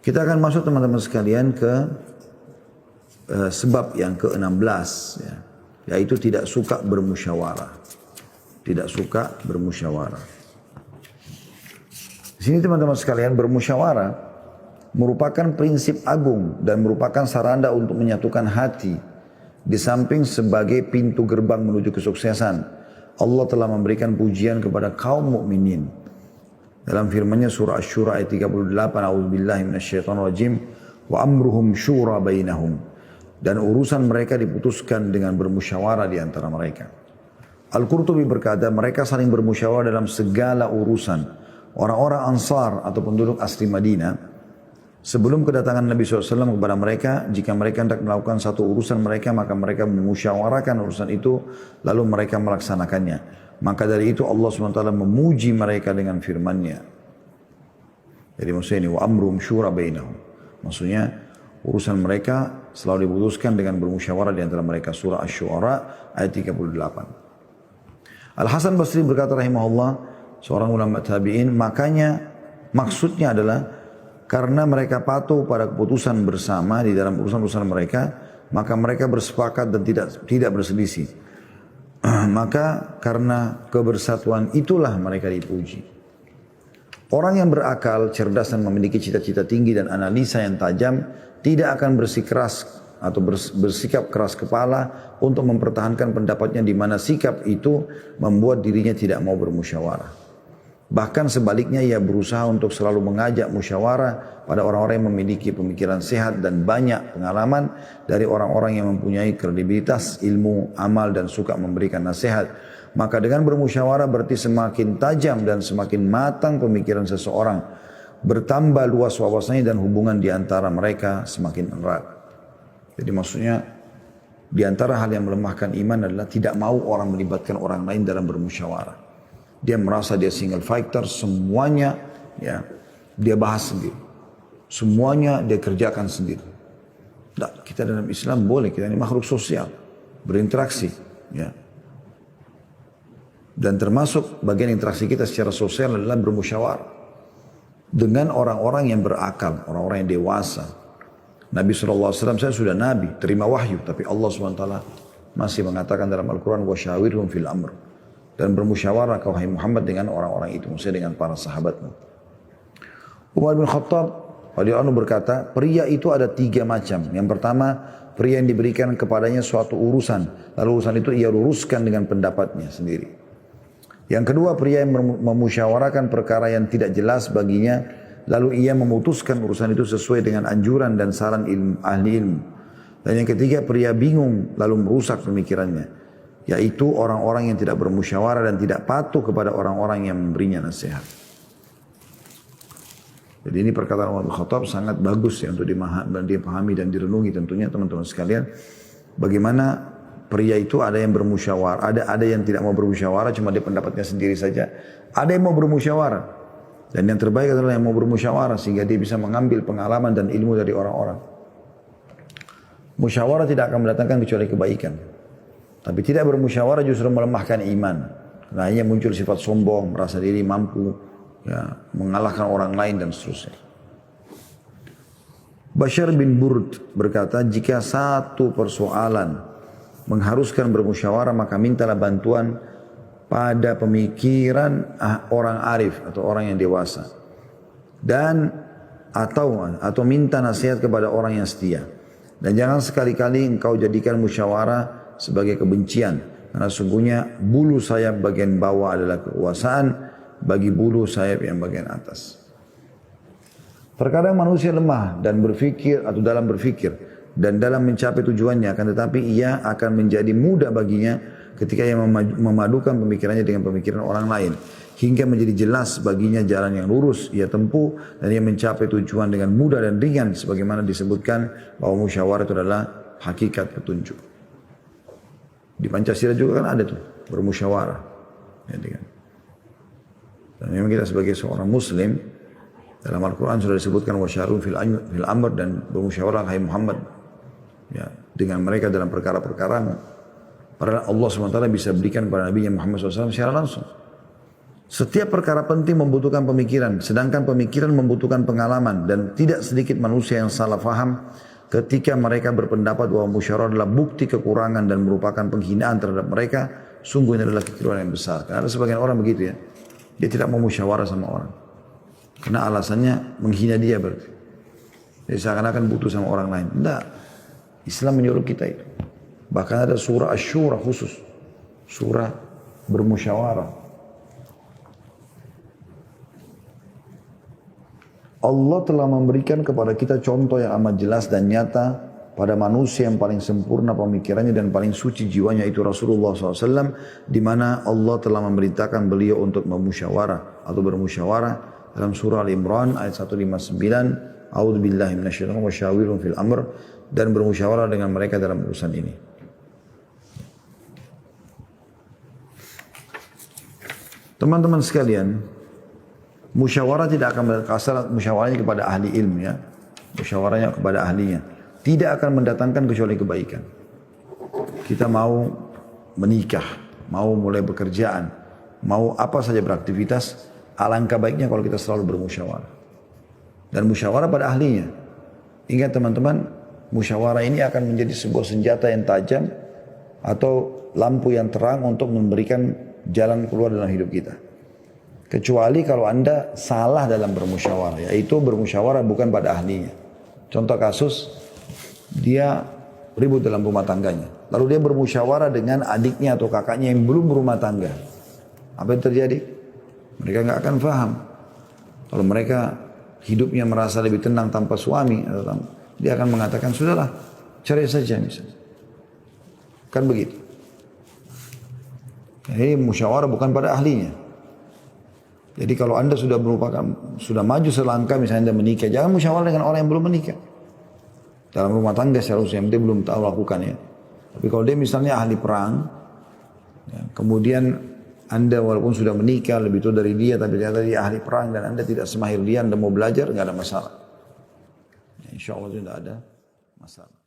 Kita akan masuk teman-teman sekalian ke sebab yang ke-16 ya, yaitu tidak suka bermusyawarah. Tidak suka bermusyawarah. Di sini teman-teman sekalian, bermusyawarah merupakan prinsip agung dan merupakan sarana untuk menyatukan hati. Di samping sebagai pintu gerbang menuju kesuksesan, Allah telah memberikan pujian kepada kaum mukminin. Dalam firman-Nya surah Asy-Syura ayat 38, A'udzubillahi minasyaitonirrajim, wa amruhum syura bainahum. Dan urusan mereka diputuskan dengan bermusyawarah di antara mereka. Al-Qurtubi berkata, mereka saling bermusyawarah dalam segala urusan. Orang-orang Ansar atau penduduk asli Madinah, sebelum kedatangan Nabi SAW kepada mereka, jika mereka hendak melakukan satu urusan mereka, maka mereka memusyawarahkan urusan itu, lalu mereka melaksanakannya. Maka dari itu Allah SWT memuji mereka dengan firman-Nya. Jadi maksudnya ini, wa amrum syura bainahum. Maksudnya, urusan mereka selalu diputuskan dengan bermusyawarah di antara mereka. Surah Asy-Syu'ara ayat 38. Al-Hasan Basri berkata rahimahullah, seorang ulama tabi'in, makanya maksudnya adalah karena mereka patuh pada keputusan bersama di dalam urusan-urusan mereka, maka mereka bersepakat dan tidak berselisih. Maka karena kebersatuan itulah mereka dipuji. Orang yang berakal, cerdas dan memiliki cita-cita tinggi dan analisa yang tajam tidak akan bersikeras atau bersikap keras kepala untuk mempertahankan pendapatnya, di mana sikap itu membuat dirinya tidak mau bermusyawarah. Bahkan sebaliknya, ia berusaha untuk selalu mengajak musyawarah pada orang-orang yang memiliki pemikiran sehat dan banyak pengalaman, dari orang-orang yang mempunyai kredibilitas, ilmu, amal dan suka memberikan nasihat. Maka dengan bermusyawarah berarti semakin tajam dan semakin matang pemikiran seseorang, bertambah luas wawasannya dan hubungan di antara mereka semakin erat. Jadi maksudnya, di antara hal yang melemahkan iman adalah tidak mau orang melibatkan orang lain dalam bermusyawarah. Dia merasa dia single fighter, semuanya ya dia bahas sendiri. Semuanya dia kerjakan sendiri. Nah, kita dalam Islam boleh, kita ini makhluk sosial, berinteraksi ya. Dan termasuk bagian interaksi kita secara sosial adalah bermusyawarah dengan orang-orang yang berakal, orang-orang yang dewasa. Nabi SAW, saya sudah Nabi, terima wahyu, tapi Allah SWT masih mengatakan dalam Al-Quran, وَشَاوِرْهُمْ فِي الْأَمْرِ. Dan bermusyawarah kau hai Muhammad dengan orang-orang itu, maksudnya dengan para sahabatmu. Umar bin Khattab radhiyallahu anhu berkata, pria itu ada 3 macam. Yang pertama, pria yang diberikan kepadanya suatu urusan, lalu urusan itu ia luruskan dengan pendapatnya sendiri. Yang kedua, pria yang memusyawarahkan perkara yang tidak jelas baginya, lalu ia memutuskan urusan itu sesuai dengan anjuran dan saran ahli ilmu. Dan yang ketiga, pria bingung lalu merusak pemikirannya, yaitu orang-orang yang tidak bermusyawarah dan tidak patuh kepada orang-orang yang memberinya nasihat. Jadi ini perkataan Umar bin Khattab sangat bagus ya untuk dipahami dan direnungi tentunya teman-teman sekalian. Bagaimana pria itu ada yang bermusyawarah, ada yang tidak mau bermusyawarah, cuma dia pendapatnya sendiri saja. Ada yang mau bermusyawarah. Dan yang terbaik adalah yang mau bermusyawarah sehingga dia bisa mengambil pengalaman dan ilmu dari orang-orang. Musyawarah tidak akan mendatangkan kecuali kebaikan. Tapi tidak bermusyawarah justru melemahkan iman. Karena hanya muncul sifat sombong, merasa diri mampu, ya, mengalahkan orang lain dan seterusnya. Bashar bin Burd berkata, jika satu persoalan mengharuskan bermusyawarah, maka mintalah bantuan pada pemikiran orang arif atau orang yang dewasa. Dan atau minta nasihat kepada orang yang setia. Dan jangan sekali-kali engkau jadikan musyawarah sebagai kebencian, karena sungguhnya bulu sayap bagian bawah adalah kekuasaan bagi bulu sayap yang bagian atas. Terkadang manusia lemah dan berfikir atau dalam berfikir dan dalam mencapai tujuannya, akan tetapi ia akan menjadi mudah baginya ketika ia memadukan pemikirannya dengan pemikiran orang lain, hingga menjadi jelas baginya jalan yang lurus ia tempuh dan ia mencapai tujuan dengan mudah dan ringan, sebagaimana disebutkan bahwa musyawarah itu adalah hakikat petunjuk. Di Pancasila juga kan ada tuh bermusyawarah. Dan memang kita sebagai seorang Muslim, dalam Al-Quran sudah disebutkan wasyarun fil amr, dan bermusyawarah hai Muhammad ya, dengan mereka dalam perkara-perkara. Padahal Allah SWT bisa berikan kepada Nabi Muhammad SAW secara langsung. Setiap perkara penting membutuhkan pemikiran, sedangkan pemikiran membutuhkan pengalaman dan tidak sedikit manusia yang salah faham ketika mereka berpendapat bahwa musyawarah adalah bukti kekurangan dan merupakan penghinaan terhadap mereka. Sungguh ini adalah kekeliruan yang besar. Karena ada sebagian orang begitu ya, dia tidak mau musyawarah sama orang karena alasannya menghina dia berarti. Jadi seakan-akan butuh sama orang lain. Tidak. Islam menyuruh kita itu. Bahkan ada surah Asy-Syura khusus, surah bermusyawarah. Allah telah memberikan kepada kita contoh yang amat jelas dan nyata pada manusia yang paling sempurna pemikirannya dan paling suci jiwanya, itu Rasulullah SAW, di mana Allah telah memerintahkan beliau untuk memusyawarah atau bermusyawarah dalam surah Al-Imran ayat 159, A'udzu billahi minasyaitonir wa syawirhum fil amr, dan bermusyawarah dengan mereka dalam urusan ini. Teman-teman sekalian, musyawarah tidak akan berkasar musyawarahnya kepada ahli ilmu ya. Musyawarahnya kepada ahlinya. Tidak akan mendatangkan kecuali kebaikan. Kita mau menikah, mau mulai pekerjaan, mau apa saja beraktivitas, alangkah baiknya kalau kita selalu bermusyawarah. Dan musyawarah pada ahlinya. Ingat teman-teman, musyawarah ini akan menjadi sebuah senjata yang tajam atau lampu yang terang untuk memberikan jalan keluar dalam hidup kita. Kecuali kalau Anda salah dalam bermusyawarah, yaitu bermusyawarah bukan pada ahlinya. Contoh kasus, dia ribut dalam rumah tangganya. Lalu dia bermusyawarah dengan adiknya atau kakaknya yang belum berumah tangga. Apa yang terjadi? Mereka nggak akan paham. Kalau mereka hidupnya merasa lebih tenang tanpa suami, dia akan mengatakan, sudahlah, cerai saja misalnya. Kan begitu. Jadi musyawarah bukan pada ahlinya. Jadi kalau Anda sudah maju selangkah, misalnya Anda menikah, jangan musyawarah dengan orang yang belum menikah. Dalam rumah tangga seharusnya dia belum tahu lakukan ya. Tapi kalau dia misalnya ahli perang, ya, kemudian Anda walaupun sudah menikah lebih tua dari dia, tapi ternyata dia ahli perang dan Anda tidak semahir dia, Anda mau belajar, nggak ada masalah. Ya, insya Allah tidak ada masalah.